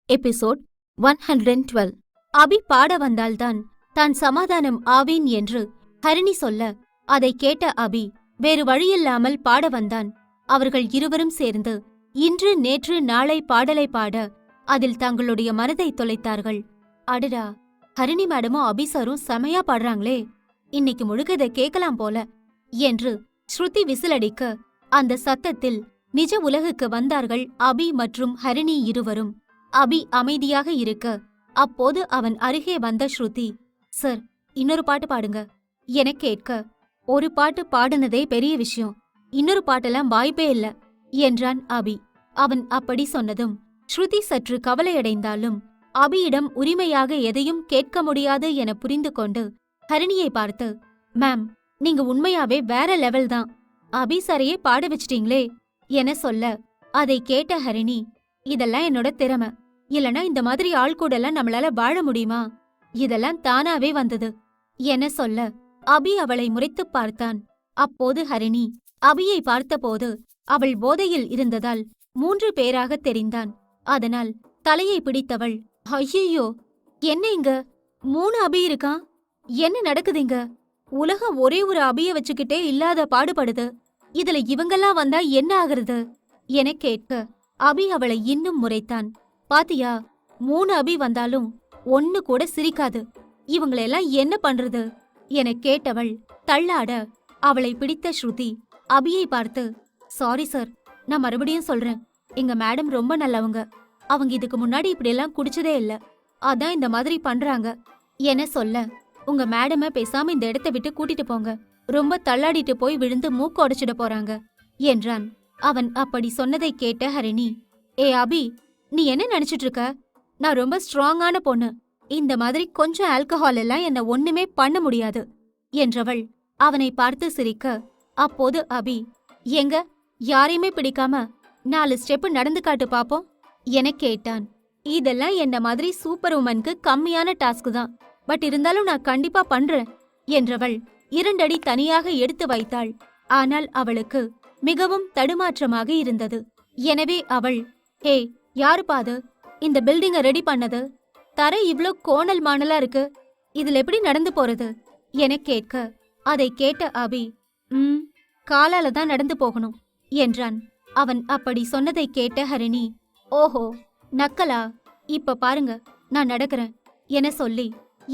Episode 112. அபி பாட வந்தால்தான் தான் சமாதானம் ஆவேன் என்று ஹரிணி சொல்ல, அதை கேட்ட அபி வேறு வழியில்லாமல் பாட வந்தான். அவர்கள் இருவரும் சேர்ந்து இன்று நேற்று நாளை பாடலை பாட அதில் தங்களுடைய மனதை தொலைத்தார்கள். அடடா, ஹரிணி மேடமும் அபி சாரும் செமையா பாடுறாங்களே, இன்னைக்கு முழுக்க இதை கேட்கலாம் போல என்று ஸ்ருதி விசிலடிக்க, அந்த சத்தத்தில் நிஜ உலகுக்கு வந்தார்கள் அபி மற்றும் ஹரிணி இருவரும். அபி அமைதியாக இருக்க, அப்போது அவன் அருகே வந்த ஸ்ருதி, சார் இன்னொரு பாட்டு பாடுங்க என கேட்க, ஒரு பாட்டு பாடுனதே பெரிய விஷயம், இன்னொரு பாட்டெல்லாம் வாய்ப்பே இல்ல என்றான் அபி. அவன் அப்படி சொன்னதும் ஸ்ருதி சற்று கவலையடைந்தாலும் அபியிடம் உரிமையாக எதையும் கேட்க முடியாது என புரிந்து கொண்டு ஹரிணியை பார்த்து, மேம் நீங்க உண்மையாவே வேற லெவல் தான், அபி சாரையே பாட வச்சிட்டீங்களே என சொல்ல, அதை கேட்ட ஹரிணி, இதெல்லாம் என்னோட திறமை, இல்லனா இந்த மாதிரி ஆள் கூடலாம் நம்மளால வாழ முடியுமா, இதெல்லாம் தானாவே வந்தது என சொல்ல, அபி அவளை முறைத்துப் பார்த்தான். அப்போது ஹரிணி அபியை பார்த்தபோது அவள் போதையில் இருந்ததால் 3 பேராக தெரிந்தான். அதனால் தலையை பிடித்தவள், ஐயோ என்ன இங்க 3 அபி இருக்கான், என்ன நடக்குதுங்க, உலகம் ஒரே ஒரு அபிய வச்சுக்கிட்டே இல்லாத பாடுபடுது, இதுல இவங்கெல்லாம் வந்தா என்ன ஆகுறது என கேட்க, அபி அவளை இன்னும் முறைத்தான். பாத்தியா, 3 அபி வந்தாலும் ஒன்னு கூட சிரிக்காது, இவங்களெல்லாம் என்ன பண்றது என கேட்டவள் தள்ளாட, அவளை பிடித்த ஸ்ருதி அபியை பார்த்து, சாரி சார், நான் மறுபடியும் சொல்றேன், எங்க மேடம் ரொம்ப நல்லவங்க, அவங்க இதுக்கு முன்னாடி இப்படியெல்லாம் குடிச்சதே இல்ல, அதான் இந்த மாதிரி பண்றாங்க என சொல்ல, உங்க மேடம பேசாம இந்த இடத்த விட்டு கூட்டிட்டு போங்க, ரொம்ப தள்ளாடிட்டு போய் விழுந்து மூக்கு உடைச்சிட போறாங்க என்றான். அவன் அப்படி சொன்னதை கேட்ட ஹரிணி, ஏ அபி, நீ என்ன நினைச்சிட்டு இருக்க, நான் ரொம்ப ஸ்ட்ராங்கான பொண்ணு, இந்த மாதிரி கொஞ்சம் ஆல்கஹால் எல்லாம் என்ன ஒண்ணுமே பண்ண முடியாது என்றவள் அவனை பார்த்து சிரிக்க, அப்போது அபி, எங்க யாரையுமே பிடிக்காம 4 ஸ்டெப் நடந்து காட்டு பாப்போம் என கேட்டான். இதெல்லாம் என்ன மாதிரி சூப்பர் உமனுக்கு கம்மியான டாஸ்க் தான், பட் இருந்தாலும் நான் கண்டிப்பா பண்றேன் என்றவள் 2 அடி தனியாக எடுத்து வைத்தாள். ஆனால் அவளுக்கு மிகவும் தடுமாற்றமாக இருந்தது. எனவே அவள், ஹே யாரு பாது, இந்த பில்டிங்க ரெடி பண்ணது, தரை இவ்ளோ கோணல் மாணலா இருக்கு, இதுல எப்படி நடந்து போறது என கேட்க, அதை கேட்ட அபி, காலால தான் நடந்து போகணும் என்றான். அவன் அப்படி சொன்னதை கேட்ட ஹரிணி, ஓஹோ நக்கலா, இப்ப பாருங்க நான் நடக்கிறேன் என சொல்லி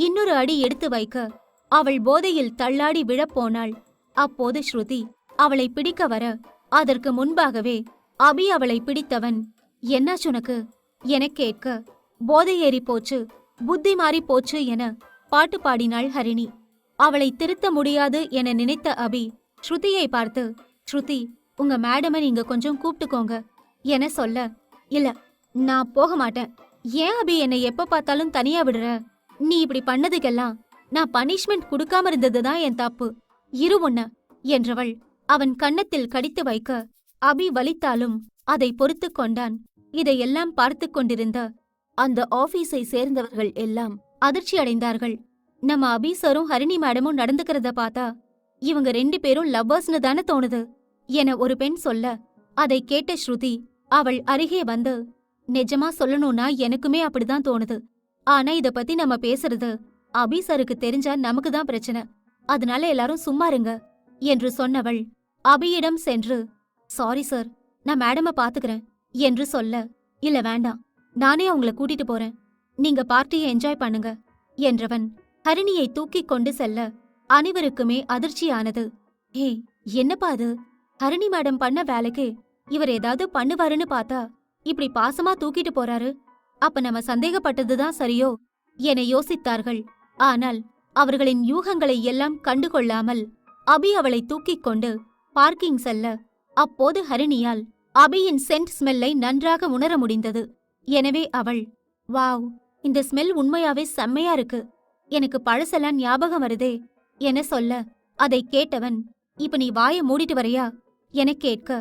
இன்னொரு அடி எடுத்து வைக்க, அவள் போதையில் தள்ளாடி விழப்போனாள். அப்போது ஸ்ருதி அவளை பிடிக்க வர, அதற்கு முன்பாகவே அபி அவளை பிடித்தவன், என்னாச்சு உனக்கு என கேட்க, போதையேறி போச்சு, புத்தி மாறி போச்சு என பாட்டு பாடினாள் ஹரிணி. அவளை திருத்த முடியாது என நினைத்த அபி ஸ்ருதியை பார்த்து, ஸ்ருதி உங்க மேடமை நீங்க கொஞ்சம் கூப்பிட்டுக்கோங்க என சொல்ல, இல்ல நான் போக மாட்டேன், ஏன் அபி என்னை எப்ப பார்த்தாலும் தனியா விடுற, நீ இப்படி பண்ணதுக்கெல்லாம் நான் பனிஷ்மெண்ட் கொடுக்காம இருந்ததுதான் என் தப்பு, இரு உன்ன என்றவள் அவன் கன்னத்தில் கடித்து வைக்க, அபி வலித்தாலும் அதை பொறுத்து கொண்டான். இதையெல்லாம் பார்த்து கொண்டிருந்த அந்த ஆபீஸை சேர்ந்தவர்கள் எல்லாம் அதிர்ச்சி அடைந்தார்கள். நம்ம அபி சாரும் ஹரிணி மேடமும் நடந்துக்கிறத பார்த்தா இவங்க 2 பேரும் லவ்வர்ஸ்னு தானே தோணுது என ஒரு பெண் சொல்ல, அதை கேட்ட ஸ்ருதி அவள் அருகே வந்து, நிஜமா சொல்லணும்னா எனக்குமே அப்படிதான் தோணுது, ஆனா இத பத்தி நம்ம பேசுறது அபி சாருக்கு தெரிஞ்சா நமக்கு தான் பிரச்சனை, அதனால எல்லாரும் சும்மா இருங்க என்று சொன்னவள் அபியிடம் சென்று, சாரி சார், நான் மேடம பாத்துக்கிறேன் என்று சொல்ல, இல்ல வேண்டாம், நானே அவங்கள கூட்டிட்டு போறேன், நீங்க பார்ட்டியை என்ஜாய் பண்ணுங்க என்றவன் ஹரிணியை தூக்கிக் கொண்டு செல்ல, அனைவருக்குமே அதிர்ச்சியானது. ஹே என்னப்பா அது, ஹரிணி மேடம் பண்ண வேலைக்கு இவர் ஏதாவது பண்ணுவாருன்னு பார்த்தா இப்படி பாசமா தூக்கிட்டு போறாரு, அப்ப நம்ம சந்தேகப்பட்டதுதான் சரியோ என யோசித்தார்கள். ஆனால் அவர்களின் யூகங்களை எல்லாம் கண்டுகொள்ளாமல் அபி அவளை தூக்கிக் கொண்டு பார்க்கிங் செல்ல, அப்போது ஹரிணியால் அபியின் சென்ட் ஸ்மெல்லை நன்றாக உணர முடிந்தது. எனவே அவள், வாவ், இந்த ஸ்மெல் உண்மையாவே செம்மையா இருக்கு, எனக்கு பழசெல்லாம் ஞாபகம் வருதே என சொல்ல, அதை கேட்டவன், இப்ப நீ வாயை மூடிட்டு வரையா என கேட்க,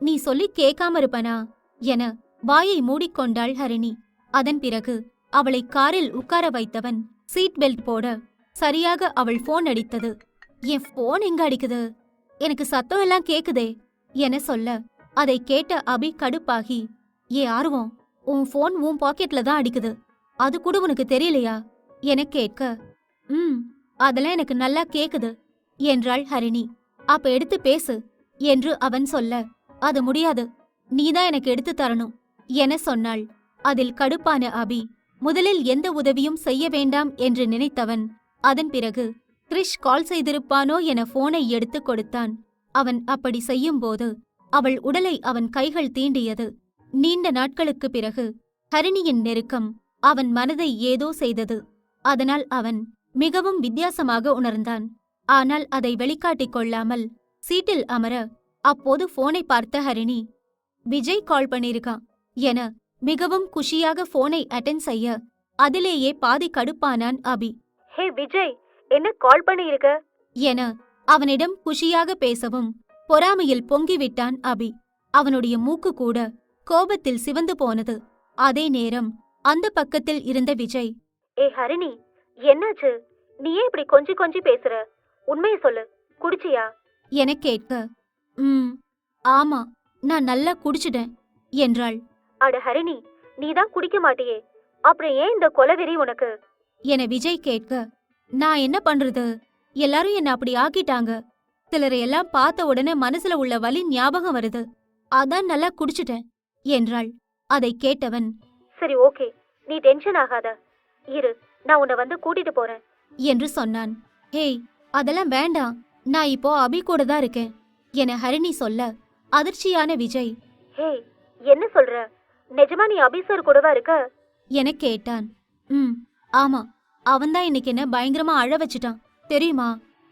நீ சொல்லி கேட்காம இருப்பனா என வாயை மூடிக்கொண்டாள் ஹரிணி. அதன் பிறகு அவளை காரில் உட்கார வைத்தவன் சீட் பெல்ட் போட, சரியாக அவள் போன் அடித்தது. என் போன் எங்க அடிக்குது, எனக்கு சத்தம் எல்லாம் கேக்குதே என சொல்ல, அதை கேட்ட அபி கடுப்பாகி, ஏ ஆர்வம், உன் போன் உன் பாக்கெட்ல தான் அடிக்குது, அது கூட உனக்கு தெரியலையா என கேட்க, அதெல்லாம் எனக்கு நல்லா கேக்குது என்றாள் ஹரிணி. அப்ப எடுத்து பேசு என்று அவன் சொல்ல, அது முடியாது, நீதான் எனக்கு எடுத்து தரணும் என சொன்னாள். அதில் கடுப்பான அபி முதலில் எந்த உதவியும் செய்ய வேண்டாம் என்று நினைத்தவன் அதன் பிறகு கிரிஷ் கால் செய்திருப்பானோ என போனை எடுத்து கொடுத்தான். அவன் அப்படி செய்யும்போது அவள் உடலை அவன் கைகள் தீண்டியது. நீண்ட நாட்களுக்கு பிறகு ஹரிணியின் நெருக்கம் அவன் மனதை ஏதோ செய்தது. அதனால் அவன் மிகவும் வித்தியாசமாக உணர்ந்தான். ஆனால் அதை வெளிக்காட்டிக் கொள்ளாமல் சீட்டில் அமர அப்போது போனை பார்த்த ஹரிணி, விஜய் கால் பண்ணிருக்கான் என மிகவும் குஷியாக போனை அட்டென்ட் செய்ய அதிலேயே பாதி கடுப்பானான் அபி. ஹே விஜய், என்ன கால் பண்ணிருக்க என அவனிடம் குஷியாக பேசவும் பொறாமையில் பொங்கிவிட்டான் அபி. அவனுடைய மூக்கு கூட கோபத்தில் சிவந்து போனது. அதே நேரம் அந்த பக்கத்தில் இருந்த விஜய், ஏ ஹரிணி, என்னாச்சு? நீயே இப்படி கொஞ்சி கொஞ்சி பேசுற, உண்மையை சொல்லு, குடிச்சியா என கேட்க, ஆமா, நான் நல்லா குடிச்சிட்டேன் என்றாள். அட ஹரிணி, நீதான் குடிக்க மாட்டியே, அப்புறம் ஏன் இந்த கொலவெறி உனக்கு என விஜய் கேட்க, நான் என்ன பண்றது, எல்லாரும் என்ன அப்படி ஆக்கிட்டாங்க. சிலரை எல்லாம் பார்த்த உடனே மனசுல உள்ள வலி ஞாபகம் வருது, அதான் நல்லா குடிச்சிட்டேன் என்றாள். அதை கேட்டவன், சரி ஓகே, நீ டென்ஷன் ஆகாத, இரு, நான் உன்னை வந்து கூட்டிட்டு போறேன் என்று சொன்னான். ஹேய், அதெல்லாம் வேண்டாம், நான் இப்போ அபி கூட தான் இருக்கேன் என ஹரிணி சொல்ல அதிர்ச்சியான விஜய், ஹேய், என்ன சொல்ற, நிஜமா நீ அபி சார் கூடவா இருக்க என கேட்டான். ஆமா, அவன்தான் இன்னைக்கு என்ன பயங்கரமா அழ வச்சுட்டான் தெரியுமா,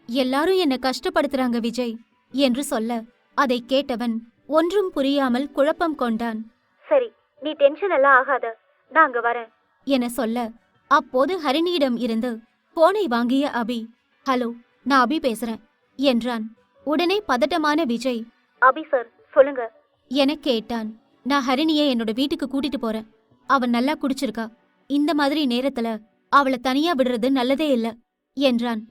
எல்லாரும் என்ன கஷ்டப்படுத்துறாங்க விஜய் என்று சொல்ல அதை கேட்டவன் ஒன்றும் புரியாமல் குழப்பம் கொண்டான். சரி, நீ டென்ஷன் எல்லாம் ஆகாத, நான் அங்க வரேன் என சொல்ல அப்போது ஹரிணியிடம் இருந்து போனை வாங்கிய அபி, ஹலோ, நான் அபி பேசுறேன் என்றான். உடனே பதட்டமான விஜய், அபி சார் சொல்லுங்க என கேட்டான். நான் ஹரிணியை என்னோட வீட்டுக்கு கூட்டிட்டு போறேன், அவன் நல்லா குடிச்சிருக்கா, இந்த மாதிரி நேரத்துல அவளை தனியா விடுறது நல்லதே இல்ல என்றான்.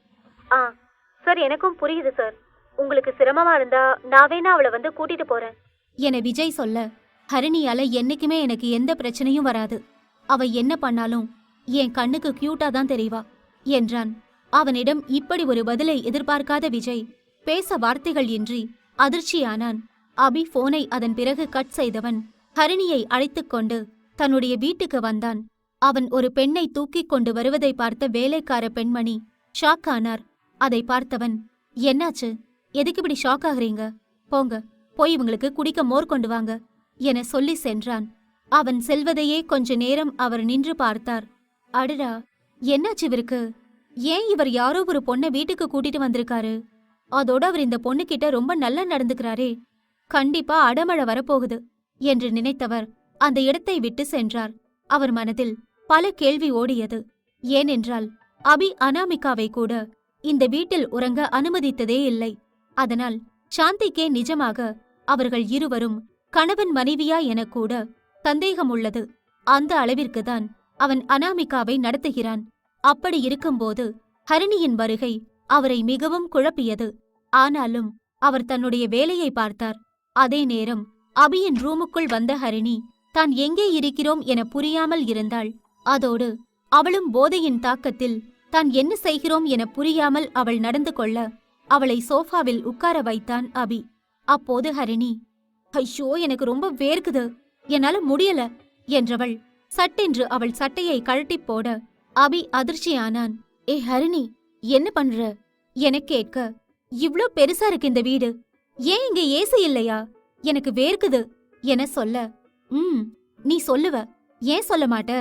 சார், எனக்கும் புரியுது சார், உங்களுக்கு சிரமமா இருந்தா நான் வேணா அவளை வந்து கூட்டிட்டு போறேன் என விஜய் சொல்ல, ஹரிணியால என்னைக்குமே எனக்கு எந்த பிரச்சனையும் வராது, அவ என்ன பண்ணாலும் என் கண்ணுக்கு கியூட்டா தான் தெரியவா என்றான். அவனிடம் இப்படி ஒரு பதிலை எதிர்பார்க்காத விஜய் பேச வார்த்தைகள் இன்றி அதிர்ச்சியானான். அபி போனை அதன் பிறகு கட் செய்தவன் ஹரிணியை அழைத்துக் கொண்டு தன்னுடைய வீட்டுக்கு வந்தான். அவன் ஒரு பெண்ணை தூக்கிக் கொண்டு வருவதை பார்த்த வேலைக்கார பெண்மணி ஷாக் ஆனார். அதை பார்த்தவன், என்னாச்சு, எதுக்கு இப்படி ஷாக் ஆகுறீங்க, போங்க போய் இவங்களுக்கு குடிக்க மோர் கொண்டு வாங்க என சொல்லி சென்றான். அவன் செல்வதையே கொஞ்ச நேரம் அவர் நின்று பார்த்தார். அடடா, என்னாச்சு இவருக்கு, ஏன் இவர் யாரோ ஒரு பொண்ணை வீட்டுக்கு கூட்டிட்டு வந்திருக்காரு, அதோட அவர் இந்த பொண்ணுகிட்ட ரொம்ப நல்லா நடந்துக்கிறாரே, கண்டிப்பா அடமழை வரப்போகுது என்று நினைத்தவர் அந்த இடத்தை விட்டு சென்றார். அவர் மனதில் பல கேள்வி ஓடியது. ஏனென்றால் அபி அனாமிகாவை கூட இந்த வீட்டில் உறங்க அனுமதித்ததே இல்லை. அதனால் சாந்திக்கே நிஜமாக அவர்கள் இருவரும் கணவன் மனைவியா எனக்கூட சந்தேகம் உள்ளது. அந்த அளவிற்குதான் அவன் அனாமிகாவை நடத்துகிறான். அப்படி இருக்கும்போது ஹரிணியின் வருகை அவரை மிகவும் குழப்பியது. ஆனாலும் அவர் தன்னுடைய வேலையை பார்த்தார். அதே நேரம் அபியின் ரூமுக்குள் வந்த ஹரிணி தான் எங்கே இருக்கிறோம் என புரியாமல் இருந்தாள். அதோடு அவளும் போதையின் தாக்கத்தில் தான் என்ன செய்கிறோம் என புரியாமல் அவள் நடந்து கொள்ள அவளை சோஃபாவில் உட்கார வைத்தான் அபி. அப்போது ஹரிணி, ஐயோ, எனக்கு ரொம்ப வேர்க்குது, என்னால முடியல என்றவள் சட்டென்று அவள் சட்டையை கழட்டிப் போட அபி அதிர்ச்சியானான். ஏ ஹரிணி, என்ன பண்ற என கேட்க, இவ்ளோ பெருசா இருக்கு இந்த வீடு, ஏன் இங்க ஏசி இல்லையா, எனக்கு வேர்க்குது என சொல்ல, நீ சொல்லுவ, ஏன் சொல்ல மாட்ட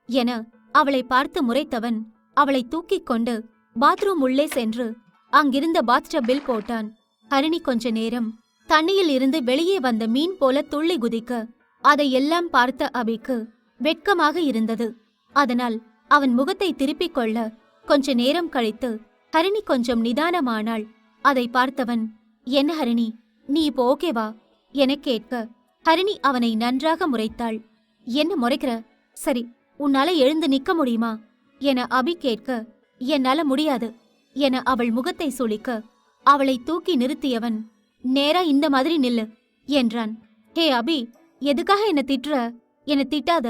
என அவளை பார்த்து முறைத்தவன் அவளை தூக்கிக் கொண்டு பாத்ரூம் உள்ளே சென்று அங்கிருந்த பாத்டப்பில் போட்டான். ஹரிணி கொஞ்ச நேரம் தண்ணியில் இருந்து வெளியே வந்த மீன் போல துள்ளி குதிக்க அதையெல்லாம் பார்த்த அபிக்கு வெட்கமாக இருந்தது. அதனால் அவன் முகத்தை திருப்பிக் கொள்ள கொஞ்ச நேரம் கழித்து ஹரிணி கொஞ்சம் நிதானமானாள். அதை பார்த்தவன், என்ன ஹரிணி, நீ இப்போ ஓகேவா என கேட்க ஹரிணி அவனை நன்றாக முறைத்தாள். என்ன முறைக்கிற, சரி உன்னால எழுந்து நிக்க முடியுமா என அபி கேட்க, என்னால முடியாது என அவள் முகத்தை சுளிக்க அவளை தூக்கி நிறுத்தியவன், நேரா இந்த மாதிரி நில்லு என்றான். ஹே அபி, எதுக்காக என்ன திட்டுற என்ன திட்டாத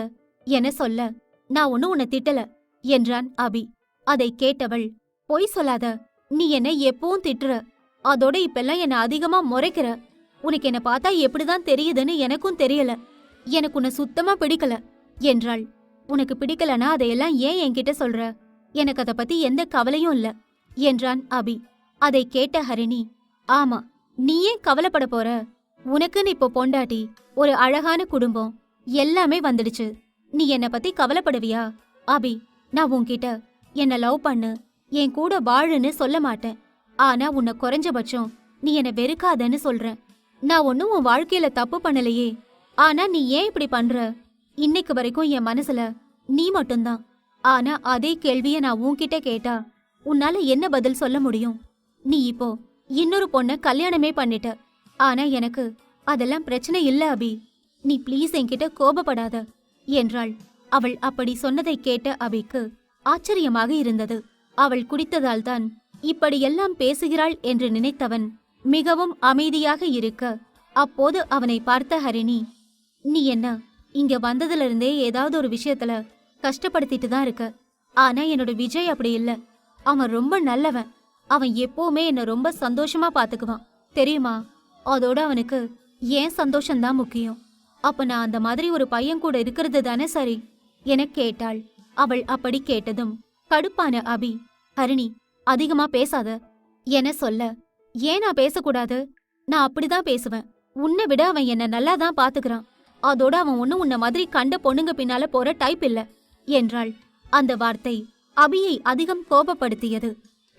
என சொல்ல, நான் ஒன்னும் உன்னை திட்டல என்றான் அபி. அதை கேட்டவள், பொய் சொல்லாத, நீ என்ன எப்பவும் திட்டுற, அதோட இப்பெல்லாம் என்ன அதிகமா முறைக்கிற. உனக்கு என்ன பார்த்தா எப்படிதான் தெரியுதுன்னு எனக்கும் தெரியல. எனக்கு உன்னை சுத்தமா பிடிக்கல என்றாள். உனக்கு பிடிக்கலனா அதையெல்லாம் ஏன் என்கிட்ட சொல்ற? எனக்கு அத பத்தி எந்த கவலையும் இல்ல என்றான் அபி. அதை கேட்ட ஹரிணி, ஆமா, நீ ஏன் கவலைப்பட போற? உனக்குன்னு இப்போ பொண்டாட்டி, ஒரு அழகான குடும்பம் எல்லாமே வந்துடுச்சு. நீ என்ன பத்தி கவலைப்படுவியா? அபி, நான் உன்கிட்ட என்ன லவ் பண்ணு, என் கூட வாழுன்னு சொல்ல மாட்டேன். ஆனா உன்னை குறைஞ்சபட்சம் நீ என்ன வெறுக்காதன்னு சொல்றேன். நான் ஒன்னும் உன் வாழ்க்கையில தப்பு பண்ணலையே. ஆனா நீ ஏன் இப்படி பண்ற? இன்னைக்கு வரைக்கும் என் மனசுல நீ மட்டும்தான். ஆனா அதே கேள்விய நான் உன்கிட்ட கேட்டா உன்னால என்ன பதில் சொல்ல முடியும்? நீ இப்போ இன்னொரு பொண்ண கல்யாணமே பண்ணிட்ட. ஆனா எனக்கு அதெல்லாம் பிரச்சனை இல்ல அபி. நீ ப்ளீஸ் என்கிட்ட கோபப்படாத என்றாள். அவள் அப்படி சொன்னதை கேட்ட அபிக்கு ஆச்சரியமாக இருந்தது. அவள் குடித்ததால் தான் இப்படியெல்லாம் பேசுகிறாள் என்று நினைத்தவன் மிகவும் அமைதியாக இருக்க, அப்போது அவனை பார்த்த ஹரிணி, நீ என்ன இங்க வந்ததிலிருந்தே ஏதாவது ஒரு விஷயத்துல கஷ்டப்படுத்திட்டு தான் இருக்க. ஆனா என்னோட விஜய் அப்படி இல்ல. அவன் ரொம்ப நல்லவன். அவன் எப்பவுமே என்ன ரொம்ப சந்தோஷமா பாத்துக்குவான் தெரியுமா? அதோட அவனுக்கு ஏன் சந்தோஷம்தான் முக்கியம். அப்ப நான் அந்த மாதிரி ஒரு பையன் கூட இருக்கிறது தானே சரி என கேட்டாள். அவள் அப்படி கேட்டதும் கடுப்பான அபி, ஹரிணி அதிகமா பேசாத என சொல்ல, ஏன் நான் பேசக்கூடாது? நான் அப்படிதான் பேசுவேன். உன்னை விட அவன் என்ன நல்லாதான் பாத்துக்கிறான். அதோட அவன் ஒன்னும் உன்ன மாதிரி கண்ட பொண்ணுங்க பின்னால போற டைப் இல்ல என்றாள். அந்த வார்த்தை அபியை அதிகம் கோபப்படுத்தியது.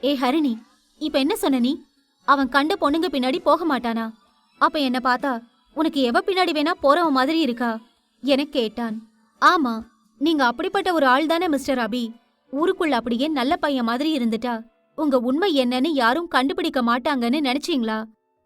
ஏ ஹரிணி, இப்ப என்ன சொன்ன நீ? அவன் கண்ட பொண்ணுங்க பின்னாடி போக மாட்டானா? அப்ப என்ன பார்த்தா உனக்கு எவ பின்னாடி வேணா போறவன் மாதிரி இருக்கா என கேட்டான். ஆமா, நீங்க அப்படிப்பட்ட ஒரு ஆள் தானே மிஸ்டர் அபி. ஊருக்குள்ள அப்படியே நல்ல பையன் மாதிரி இருந்துட்டா உங்க உண்மை என்னன்னு யாரும் கண்டுபிடிக்க மாட்டாங்கன்னு நினைச்சீங்களா?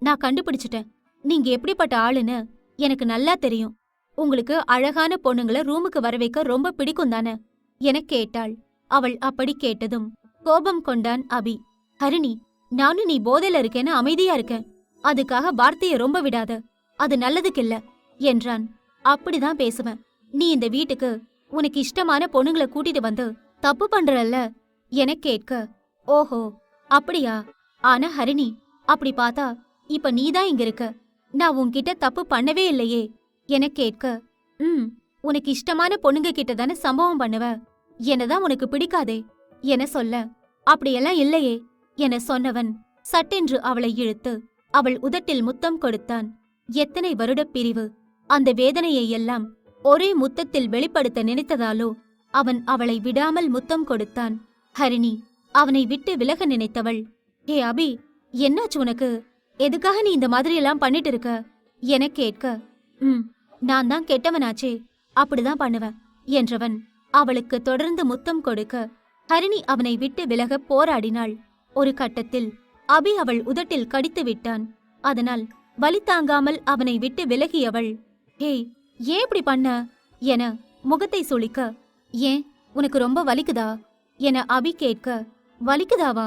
நான் கண்டுபிடிச்சிட்டேன். நீங்க எப்படிப்பட்ட ஆளுன்னு எனக்கு நல்லா தெரியும். உங்களுக்கு அழகான பொண்ணுங்களை ரூமுக்கு வர வைக்க ரொம்ப பிடிக்கும் தானே என கேட்டாள். அவள் அப்படி கேட்டதும் கோபம் கொண்டான் அபி. ஹரிணி, நானும் நீ போதையில இருக்கேன்னு அமைதியா இருக்கேன். அதுக்காக வார்த்தைய ரொம்ப விடாத, அது நல்லதுக்கில்ல என்றான். அப்படிதான் பேசுவேன். நீ இந்த வீட்டுக்கு உனக்கு இஷ்டமான பொண்ணுங்களை கூட்டிட்டு வந்து தப்பு பண்றல்ல என கேட்க, ஓஹோ அப்படியா? ஆனா ஹரிணி, அப்படி பார்த்தா இப்ப நீதான் இங்க இருக்க. நான் உன்கிட்ட தப்பு பண்ணவே இல்லையே என கேட்க, உனக்கு இஷ்டமான பொண்ணுங்க கிட்ட தானே சம்பவம் பண்ணுவ. என்னதான் உனக்கு பிடிக்காதே என சொல்ல, அப்படியெல்லாம் இல்லையே என சொன்னவன் சட்டென்று அவளை இழுத்து அவள் உதட்டில் முத்தம் கொடுத்தான். எத்தனை வருடப் பிரிவு! அந்த வேதனையை எல்லாம் ஒரே முத்தத்தில் வெளிப்படுத்த நினைத்ததாலோ அவன் அவளை விடாமல் முத்தம் கொடுத்தான். ஹரிணி அவனை விட்டு விலக நினைத்தவள், ஹே அபி, என்னாச்சு உனக்கு? எதுக்காக நீ இந்த மாதிரி எல்லாம் பண்ணிட்டு இருக்க என கேட்க, நான் தான் கெட்டவனாச்சே, அப்படிதான் பண்ணுவேன் என்றவன் அவளுக்கு தொடர்ந்து முத்தம் கொடுக்க ஹரிணி அவனை விட்டு விலக போராடினாள். ஒரு கட்டத்தில் அபி அவள் உதட்டில் கடித்து விட்டான். அதனால் வலி தாங்காமல் அவனை விட்டு விலகியவள், ஹேய், ஏன் இப்படி பண்ண என முகத்தை சுளிக்க, ஏன் உனக்கு ரொம்ப வலிக்குதா என அபி கேட்க, வலிக்குதாவா?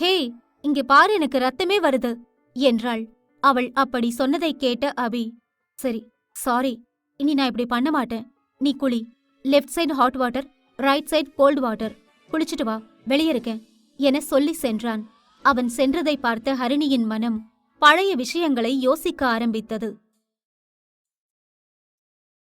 ஹேய், இங்க பாரு, எனக்கு ரத்தமே வருது என்றாள். அவள் அப்படி சொன்னதை கேட்ட அபி, சரி சாரி, இனி நான் இப்படி பண்ண மாட்டேன். நீ குளி. Left side hot water, right side cold water. குளிச்சுட்டு வா, வெளியே இருக்கேன் என சொல்லி சென்றான். அவன் சென்றதை பார்த்த ஹரிணியின் மனம் பழைய விஷயங்களை யோசிக்க ஆரம்பித்தது.